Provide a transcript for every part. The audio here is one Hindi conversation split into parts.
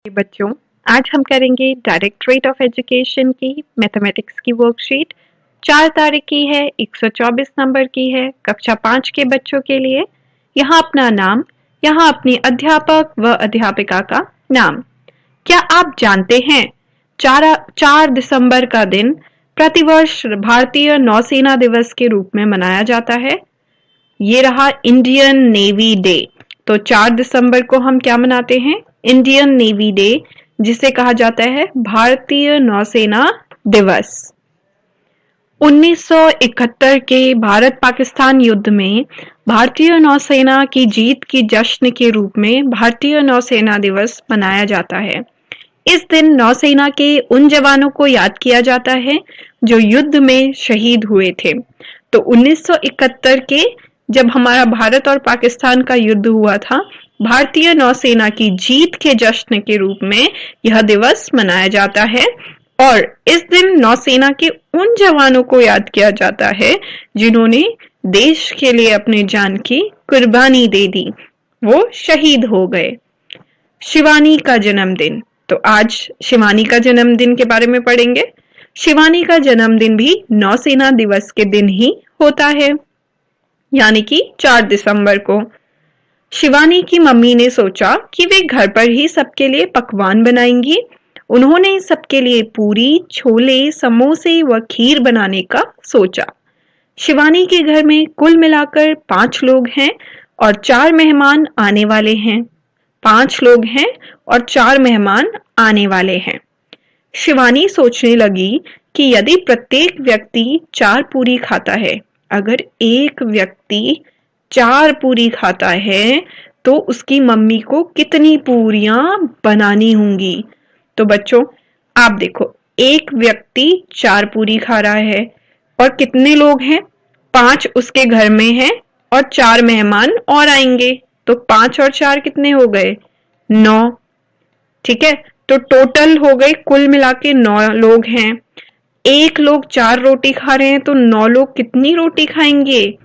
बच्चों, आज हम करेंगे डायरेक्टरेट ऑफ एजुकेशन की मैथमेटिक्स की वर्कशीट। 4 तारीख की है, 124 नंबर की है, कक्षा 5 के बच्चों के लिए। यहाँ अपना नाम, यहाँ अपनी अध्यापक व अध्यापिका का नाम। क्या आप जानते हैं 4 दिसंबर का दिन प्रतिवर्ष भारतीय नौसेना दिवस के रूप में मनाया जाता है? ये रहा इंडियन नेवी डे। तो 4 दिसंबर को हम क्या मनाते हैं? इंडियन नेवी डे, जिसे कहा जाता है भारतीय नौसेना दिवस। 1971 के भारत पाकिस्तान युद्ध में भारतीय नौसेना की जीत की जश्न के रूप में भारतीय नौसेना दिवस मनाया जाता है। इस दिन नौसेना के उन जवानों को याद किया जाता है जो युद्ध में शहीद हुए थे। तो 1971 के जब हमारा भारत और पाकिस्तान का युद्ध हुआ था, भारतीय नौसेना की जीत के जश्न के रूप में यह दिवस मनाया जाता है और इस दिन नौसेना के उन जवानों को याद किया जाता है जिन्होंने देश के लिए अपनी जान की कुर्बानी दे दी, वो शहीद हो गए। शिवानी का जन्मदिन। तो आज शिवानी का जन्मदिन के बारे में पढ़ेंगे। शिवानी का जन्मदिन भी नौसेना दिवस के दिन ही होता है, यानी कि 4 दिसंबर को। शिवानी की मम्मी ने सोचा कि वे घर पर ही सबके लिए पकवान बनाएंगी। उन्होंने सबके लिए पूरी, छोले, समोसे व खीर बनाने का सोचा। शिवानी के घर में कुल मिलाकर 5 लोग हैं और 4 मेहमान आने वाले हैं। 5 लोग हैं और 4 मेहमान आने वाले हैं। शिवानी सोचने लगी कि यदि प्रत्येक व्यक्ति 4 पूरी खाता है, अगर एक व्यक्ति 4 पूरी खाता है तो उसकी मम्मी को कितनी पूरियां बनानी होंगी। तो बच्चों आप देखो, एक व्यक्ति 4 पूरी खा रहा है और कितने लोग हैं? 5 उसके घर में हैं और 4 मेहमान और आएंगे। तो 5 और 4 कितने हो गए? 9। ठीक है, तो टोटल हो गए कुल मिला के 9 लोग हैं। एक लोग 4 रोटी खा रहे हैं तो 9 लोग कितनी रोटी खाएंगे?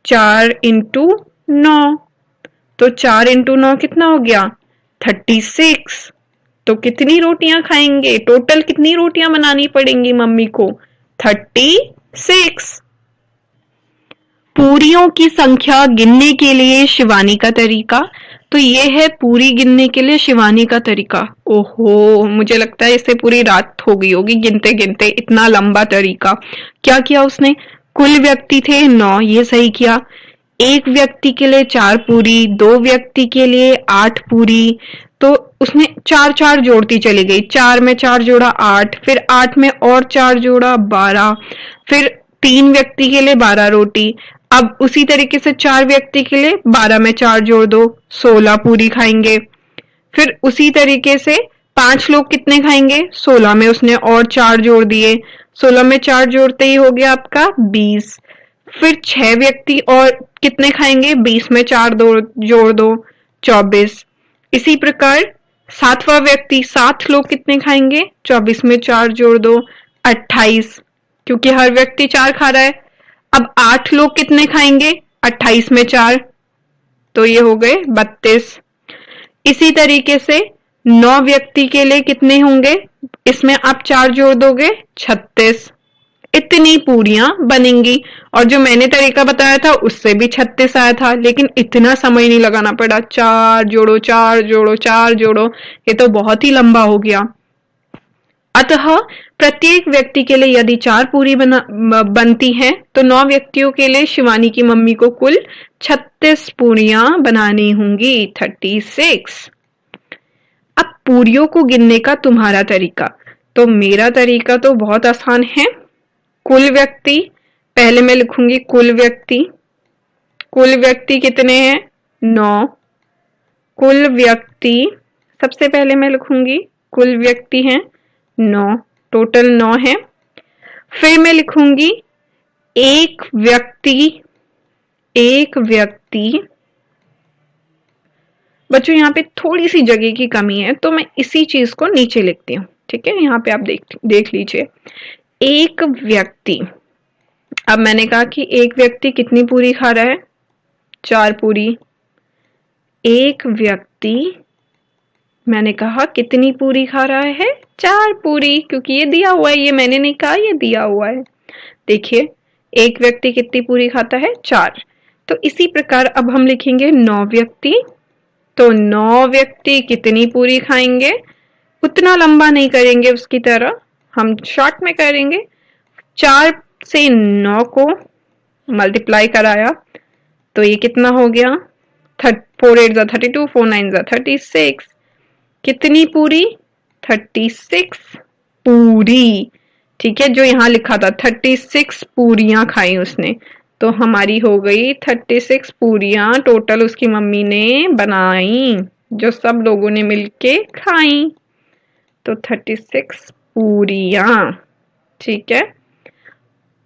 4 इंटू 9। तो 4 इंटू 9 कितना हो गया? 36। तो कितनी रोटियां खाएंगे? टोटल कितनी रोटियां बनानी पड़ेंगी मम्मी को? 36। पूरियों की संख्या गिनने के लिए शिवानी का तरीका। तो ये है पूरी गिनने के लिए शिवानी का तरीका। ओहो, मुझे लगता है इससे पूरी रात हो गई होगी गिनते गिनते, इतना लंबा तरीका। क्या किया उसने? कुल व्यक्ति थे 9, ये सही किया। एक व्यक्ति के लिए 4 पूरी, 2 व्यक्ति के लिए 8 पूरी। तो उसने 4 जोड़ती चली गई। 4 में 4 जोड़ा 8, फिर 8 में और 4 जोड़ा 12, फिर 3 व्यक्ति के लिए 12 रोटी। अब उसी तरीके से 4 व्यक्ति के लिए 12 में 4 जोड़ दो, 16 पूरी खाएंगे। फिर उसी तरीके से 5 लोग कितने खाएंगे? 16 में उसने और 4 जोड़ दिए, 16 में 4 जोड़ते ही हो गया आपका 20। फिर 6 व्यक्ति और कितने खाएंगे? 20 में 4 जोड़ दो, 24। इसी प्रकार 7वां व्यक्ति, 7 लोग कितने खाएंगे? 24 में 4 जोड़ दो, 28, क्योंकि हर व्यक्ति 4 खा रहा है। अब 8 लोग कितने खाएंगे? 28 में 4, तो ये हो गए 32। इसी तरीके से 9 व्यक्ति के लिए कितने होंगे? इसमें आप 4 जोड़ दोगे, 36। इतनी पूरियां बनेंगी। और जो मैंने तरीका बताया था उससे भी 36 आया था, लेकिन इतना समय नहीं लगाना पड़ा। 4 जोड़ो 4 जोड़ो 4 जोड़ो, ये तो बहुत ही लंबा हो गया। अतः प्रत्येक व्यक्ति के लिए यदि 4 पूरी बनती हैं तो 9 व्यक्तियों के लिए शिवानी की मम्मी को कुल 36 पूरियां बनानी होंगी, 36। अब पूरियों को गिनने का तुम्हारा तरीका। तो मेरा तरीका तो बहुत आसान है। कुल व्यक्ति, पहले मैं लिखूंगी कुल व्यक्ति। कुल व्यक्ति कितने हैं? 9। कुल व्यक्ति, सबसे पहले मैं लिखूंगी कुल व्यक्ति हैं 9, टोटल 9 है। फिर मैं लिखूंगी एक व्यक्ति। एक व्यक्ति, बच्चों यहाँ पे थोड़ी सी जगह की कमी है तो मैं इसी चीज को नीचे लिखती हूँ। ठीक है, यहाँ पे आप देख लीजिए। एक व्यक्ति, अब मैंने कहा कि एक व्यक्ति कितनी पूरी खा रहा है? 4 पूरी। एक व्यक्ति मैंने कहा कितनी पूरी खा रहा है? 4 पूरी, क्योंकि ये दिया हुआ है, ये मैंने नहीं कहा, ये दिया हुआ है। देखिए, एक व्यक्ति कितनी पूरी खाता है? 4। तो इसी प्रकार अब हम लिखेंगे 9 व्यक्ति। तो 9 व्यक्ति कितनी पूरी खाएंगे? उतना लंबा नहीं करेंगे उसकी तरह, हम शॉर्ट में करेंगे। 4 से 9 को मल्टीप्लाई कराया तो ये कितना हो गया? 4 8 32, 4 9 36। कितनी पूरी? 36 पूरी। ठीक है, जो यहाँ लिखा था 36 पूरियां खाई उसने, तो हमारी हो गई 36 पूरियां टोटल उसकी मम्मी ने बनाई, जो सब लोगों ने मिलके खाई। तो 36 पूरियां। ठीक है,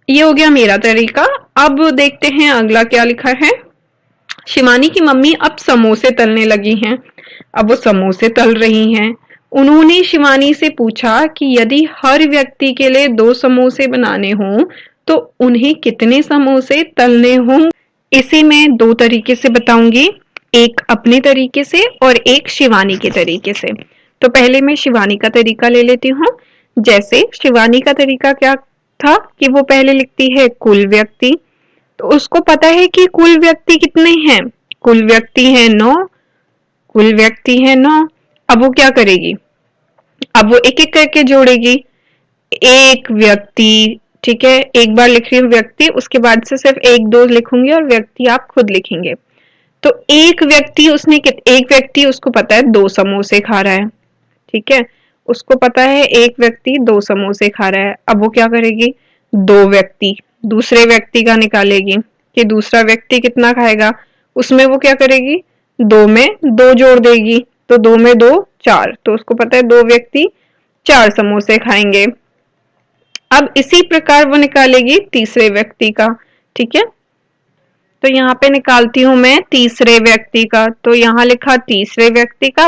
ये हो गया मेरा तरीका। अब देखते हैं अगला क्या लिखा है। शिवानी की मम्मी अब समोसे तलने लगी हैं। अब वो समोसे तल रही हैं। उन्होंने शिवानी से पूछा कि यदि हर व्यक्ति के लिए 2 समोसे बनाने हों तो उन्हें कितने समोसे तलने हों? इसे मैं 2 तरीके से बताऊंगी, एक अपने तरीके से और एक शिवानी के तरीके से। तो पहले मैं शिवानी का तरीका ले लेती हूँ। जैसे शिवानी का तरीका क्या था कि वो पहले लिखती है कुल व्यक्ति, तो उसको पता है कि कुल व्यक्ति कितने हैं। कुल व्यक्ति है 9। कुल व्यक्ति है 9। अब वो क्या करेगी? अब वो एक एक करके जोड़ेगी। एक व्यक्ति, ठीक है, एक बार लिख रही हूँ व्यक्ति, उसके बाद से सिर्फ 1 2 लिखूंगी और व्यक्ति आप खुद लिखेंगे। तो एक व्यक्ति एक व्यक्ति उसको पता है 2 समोसे खा रहा है। ठीक है, उसको पता है एक व्यक्ति 2 समोसे खा रहा है। अब वो क्या करेगी? 2 व्यक्ति दूसरे व्यक्ति का निकालेगी कि दूसरा व्यक्ति कितना खाएगा। उसमें वो क्या करेगी? 2 में 2 जोड़ देगी, तो 2 में 2 4, तो उसको पता है 2 व्यक्ति 4 समोसे खाएंगे। अब इसी प्रकार वो निकालेगी तीसरे व्यक्ति का। ठीक है, तो यहाँ पे निकालती हूं मैं तीसरे व्यक्ति का, तो यहाँ लिखा तीसरे व्यक्ति का।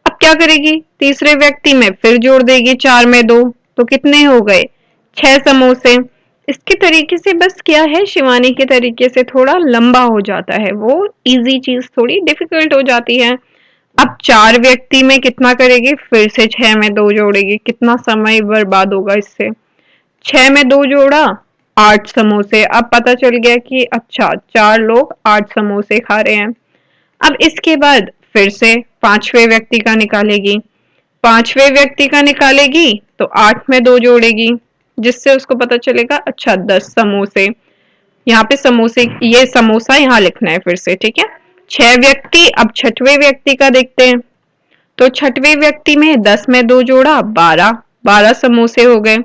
अब क्या करेगी? तीसरे व्यक्ति में फिर जोड़ देगी 4 में 2, तो कितने हो गए? 6 समोसे। इसके तरीके से बस क्या है, शिवानी के तरीके से थोड़ा लंबा हो जाता है, वो इजी चीज थोड़ी डिफिकल्ट हो जाती है। अब 4 व्यक्ति में कितना करेगी? फिर से 6 में 2 जोड़ेगी। कितना समय बर्बाद होगा इससे। 6 में 2 जोड़ा 8 समोसे। अब पता चल गया कि अच्छा 4 लोग 8 समोसे खा रहे हैं। अब इसके बाद फिर से 5वें व्यक्ति का निकालेगी। 5वें व्यक्ति का निकालेगी तो 8 में 2 जोड़ेगी, जिससे उसको पता चलेगा अच्छा 10 समोसे। यहाँ पे समोसे, ये समोसा यहाँ लिखना है फिर से। ठीक है, 6 व्यक्ति। अब 6वें व्यक्ति का देखते हैं, तो 6वें व्यक्ति में 10 में 2 जोड़ा 12 समोसे हो गए।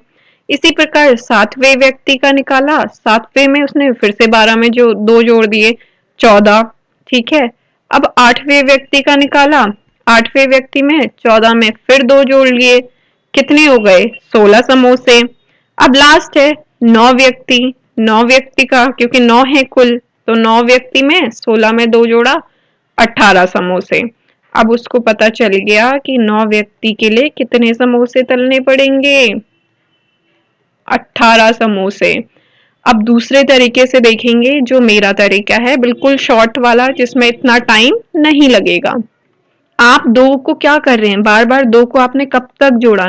इसी प्रकार 7वें व्यक्ति का निकाला, 7वें में उसने फिर से 12 में जो 2 जोड़ दिए 14। ठीक है, अब 8वें व्यक्ति का निकाला, 8वें व्यक्ति में 14 में फिर 2 जोड़ लिए, कितने हो गए? 16 समोसे। अब लास्ट है 9 व्यक्ति। 9 व्यक्ति का, क्योंकि 9 है कुल, तो 9 व्यक्ति में 16 में 2 जोड़ा 18 समोसे। अब उसको पता चल गया कि 9 व्यक्ति के लिए कितने समोसे तलने पड़ेंगे? 18 समोसे। अब दूसरे तरीके से देखेंगे, जो मेरा तरीका है बिल्कुल शॉर्ट वाला, जिसमें इतना टाइम नहीं लगेगा। आप 2 को क्या कर रहे हैं? बार बार 2 को आपने कब तक जोड़ा?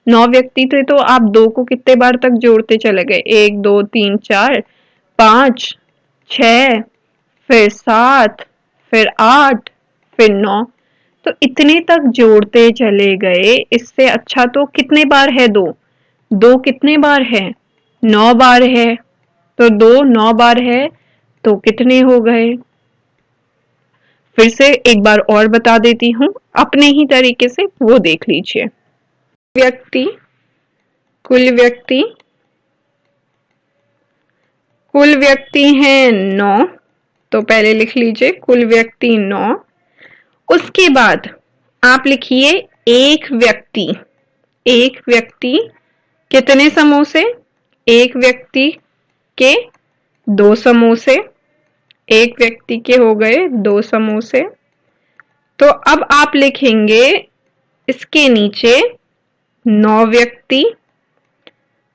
9 व्यक्ति थे तो आप 2 को कितने बार तक जोड़ते चले गए? 1 2 3 4 5 6, फिर 7, फिर 8, फिर 9, तो इतने तक जोड़ते चले गए। इससे अच्छा तो कितने बार है 2? 2 कितने बार है? 9 बार है। तो 2 9 बार है, तो कितने हो गए? फिर से एक बार और बता देती हूँ अपने ही तरीके से, वो देख लीजिए। व्यक्ति, कुल व्यक्ति, कुल व्यक्ति हैं 9, तो पहले लिख लीजिए कुल व्यक्ति 9। उसके बाद आप लिखिए एक व्यक्ति। एक व्यक्ति कितने समोसे? एक व्यक्ति के 2 समोसे। एक व्यक्ति के हो गए 2 समोसे। तो अब आप लिखेंगे इसके नीचे 9 व्यक्ति।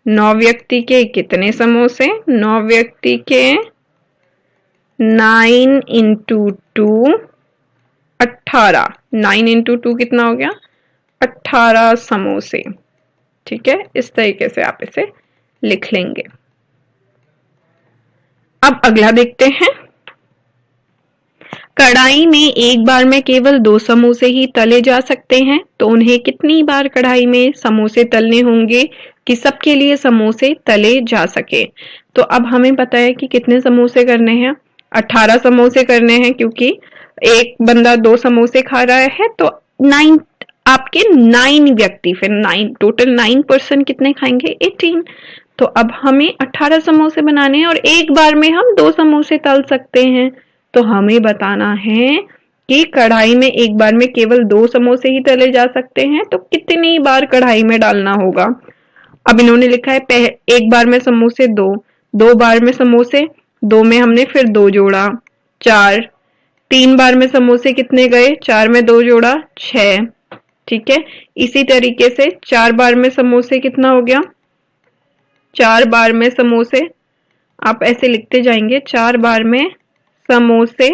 9 व्यक्ति के कितने समोसे? 9 व्यक्ति के 9 × 2 18, 9 इंटू 2 कितना हो गया? 18 समोसे। ठीक है, इस तरीके से आप इसे लिख लेंगे। अब अगला देखते हैं। कढ़ाई में एक बार में केवल 2 समोसे ही तले जा सकते हैं, तो उन्हें कितनी बार कढ़ाई में समोसे तलने होंगे कि सबके लिए समोसे तले जा सके? तो अब हमें पता है कि कितने समोसे करने हैं, 18 समोसे करने हैं, क्योंकि एक बंदा 2 समोसे खा रहा है, तो 9, आपके 9 व्यक्ति, फिर 9 टोटल 9 पर्सन कितने खाएंगे? 18। तो अब हमें 18 समोसे बनाने हैं और एक बार में हम 2 समोसे तल सकते हैं। तो हमें बताना है कि कढ़ाई में एक बार में केवल 2 समोसे ही तले जा सकते हैं, तो कितनी बार कढ़ाई में डालना होगा? अब इन्होंने लिखा है एक बार में समोसे 2, 2 बार में समोसे, 2 में हमने फिर 2 जोड़ा 4, 3 बार में समोसे कितने गए? 4 में 2 जोड़ा 6। ठीक है, इसी तरीके से 4 बार में समोसे कितना हो गया? 4 बार में समोसे आप ऐसे लिखते जाएंगे, 4 बार में समोसे,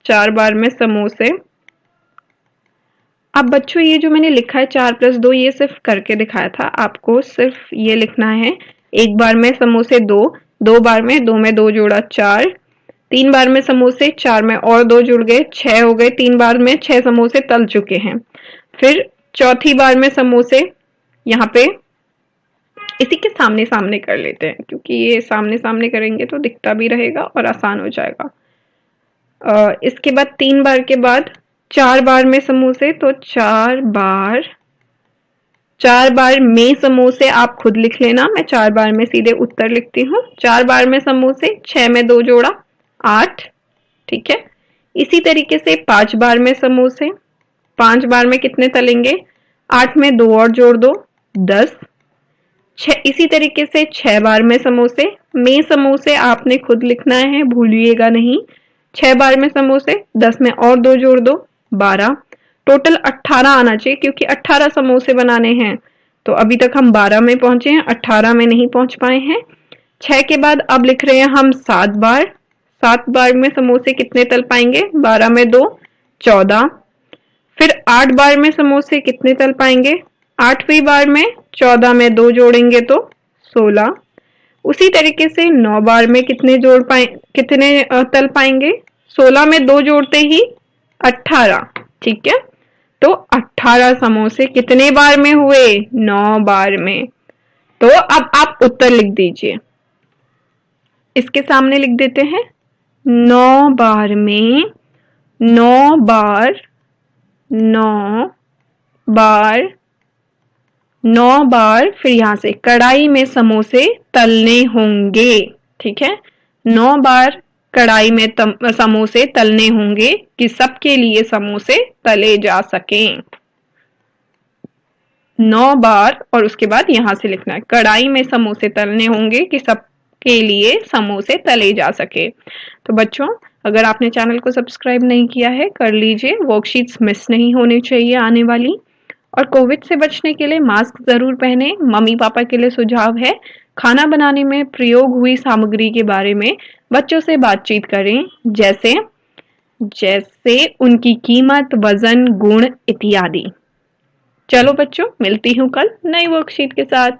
4 बार में समोसे। अब बच्चों ये जो मैंने लिखा है 4 + 2, ये सिर्फ करके दिखाया था, आपको सिर्फ ये लिखना है। एक बार में समोसे 2, 2 बार में 2 में 2 जोड़ा 4, 3 बार में समोसे, 4 में और 2 जुड़ गए 6 हो गए, 3 बार में 6 समोसे तल चुके हैं। फिर चौथी बार में समोसे, यहाँ पे इसी के सामने सामने कर लेते हैं, क्योंकि ये सामने सामने करेंगे तो दिखता भी रहेगा और आसान हो जाएगा। इसके बाद 3 बार के बाद 4 बार में समोसे, तो 4 बार में समोसे आप खुद लिख लेना, मैं 4 बार में सीधे उत्तर लिखती हूँ। 4 बार में समोसे, 6 में 2 जोड़ा 8। ठीक है, इसी तरीके से 5 बार में समोसे, 5 बार में कितने तलेंगे? 8 में 2 और जोड़ दो 10। इसी तरीके से 6 बार में समोसे आपने खुद लिखना है, भूलिएगा नहीं। 6 बार में समोसे, 10 में और 2 जोड़ दो 12। टोटल 18 आना चाहिए, क्योंकि 18 समोसे बनाने हैं। तो अभी तक हम 12 में पहुंचे हैं, 18 में नहीं पहुंच पाए हैं। 6 के बाद अब लिख रहे हैं हम 7 बार। 7 बार में समोसे कितने तल पाएंगे? 12 में 2 14। फिर 8 बार में समोसे कितने तल पाएंगे? 8वीं बार में 14 में 2 जोड़ेंगे तो 16। उसी तरीके से 9 बार में कितने तल पाएंगे? 16 में 2 जोड़ते ही 18। ठीक है, तो 18 समोसे कितने बार में हुए? 9 बार में। तो अब आप उत्तर लिख दीजिए, इसके सामने लिख देते हैं। 9 बार में 9 बार 9 बार 9 बार, फिर यहां से कढ़ाई में समोसे तलने होंगे। ठीक है, 9 बार कढ़ाई में समोसे तलने होंगे कि सबके लिए समोसे तले जा सकें। 9 बार, और उसके बाद यहां से लिखना है कढ़ाई में समोसे तलने होंगे कि सबके लिए समोसे तले जा सके। तो बच्चों, अगर आपने चैनल को सब्सक्राइब नहीं किया है, कर लीजिए, वर्कशीट्स मिस नहीं होनी चाहिए आने वाली। और कोविड से बचने के लिए मास्क जरूर पहने। मम्मी पापा के लिए सुझाव है, खाना बनाने में प्रयोग हुई सामग्री के बारे में बच्चों से बातचीत करें, जैसे उनकी कीमत, वजन, गुण इत्यादि। चलो बच्चों, मिलती हूँ कल नई वर्कशीट के साथ।